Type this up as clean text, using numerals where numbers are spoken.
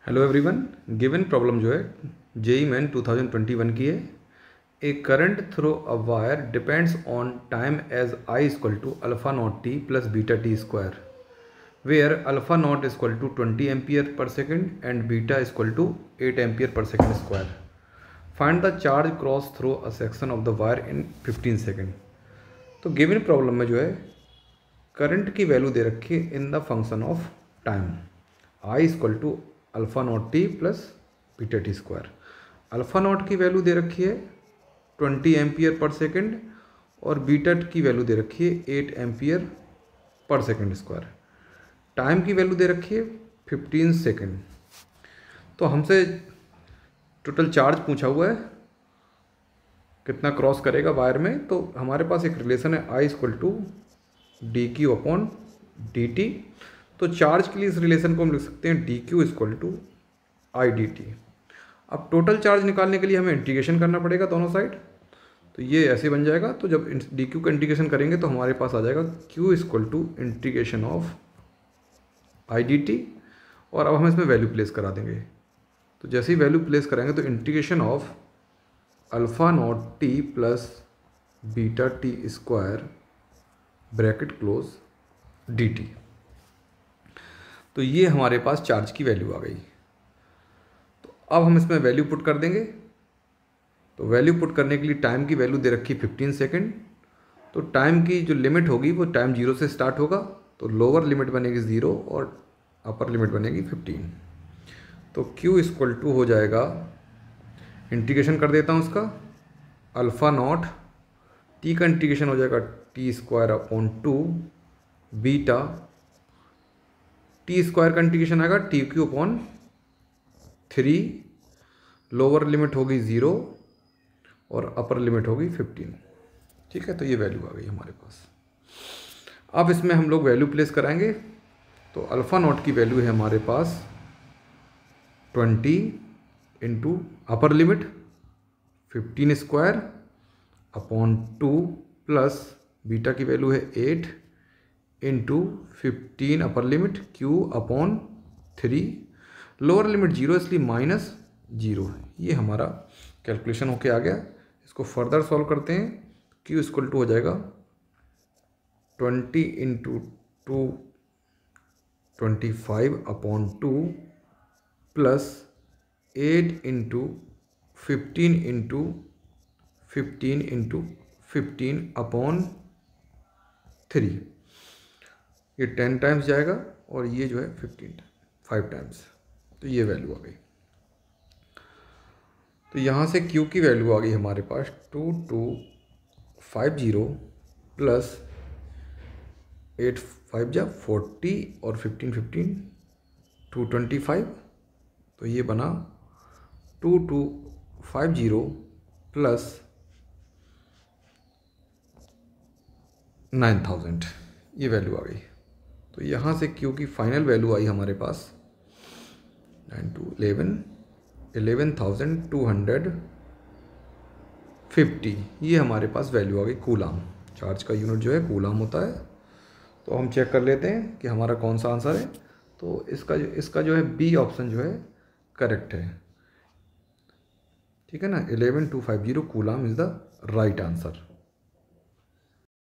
Hello everyone. Given problem जो है JEE main 2021 की है। A current through a wire depends on time as I equal to alpha not T plus beta T square where alpha not equal to 20 ampere per second and beta equal to 8 ampere per second square. Find the charge cross through a section of the wire in 15 second. तो given problem में जो है current की value दे रखी है in the function of time I equal to alpha not T plus beta T square. Alpha not की value दे रखी है 20 एम्पियर पर सेकेंड और बीटा की वैल्यू दे रखी है 8 ampere per second square. Time की वैल्यू दे रखी है 15 सेकेंड। तो हमसे टोटल चार्ज पूछा हुआ है कितना क्रॉस करेगा वायर में। तो हमारे पास एक रिलेशन है I equal to d q upon d t. तो चार्ज के लिए इस रिलेशन को हम लिख सकते हैं d q equal to I D t. अब टोटल चार्ज निकालने के लिए हमें इंटीग्रेशन करना पड़ेगा दोनों साइड। तो ये ऐसे बन जाएगा। तो जब डी क्यू का इंटीग्रेशन करेंगे तो हमारे पास आ जाएगा Q equal to integration of I D T. और अब हम इसमें वैल्यू प्लेस करा देंगे। तो जैसे ही वैल्यू प्लेस करेंगे तो integration of alpha not T plus beta T square bracket close D t. तो ये हमारे पास चार्ज की वैल्यू आ गई। तो अब हम इसमें वैल्यू पुट कर देंगे। तो वैल्यू पुट करने के लिए टाइम की वैल्यू दे रखी 15 सेकेंड। तो टाइम की जो लिमिट होगी वो टाइम 0 से स्टार्ट होगा। तो लोअर लिमिट बनेगी 0 और अपर लिमिट बनेगी 15। तो Q इक्वल टू हो जाएगा, इंटीग्रेशन कर देता हूँ उसका, अल्फ़ा नॉट टी का इंटीग्रेशन हो जाएगा T square upon 2 beta T square का इंटीग्रेशन आएगा T Q upon 3। Lower limit होगी 0 और अपर लिमिट होगी 15। ठीक है, तो ये वैल्यू आ गई हमारे पास। अब इसमें हम लोग वैल्यू प्लेस कराएंगे। तो अल्फ़ा नॉट की वैल्यू है हमारे पास 20 into upper limit 15 square upon 2 plus beta की वैल्यू है 8 into 15 upper limit Q upon 3। Lower limit 0 इसलिए माइनस 0। ये हमारा कैलकुलेशन होके आ गया। इसको फर्दर सॉल्व करते हैं। क्यू इक्वल टू हो जाएगा 20 into 2 25 upon 2 plus 8 into 15 into 15 into 15 upon 3। ये 10 टाइम्स जाएगा और ये जो है 5 टाइम्स। तो ये वैल्यू आ गई। तो यहाँ से Q की वैल्यू आ गई हमारे पास 2250 प्लस 8 5 जा 40 और 15 225। तो ये बना 2250 प्लस 9000। ये वैल्यू आ गई। तो यहाँ से Q की फाइनल वैल्यू आई हमारे पास 11,250। ये हमारे पास वैल्यू आ गई कूलाम। चार्ज का यूनिट जो है कूलाम होता है। तो हम चेक कर लेते हैं कि हमारा कौन सा आंसर है। तो इसका जो है बी ऑप्शन जो है करेक्ट है। ठीक है ना, 11,250 coulomb is the right answer.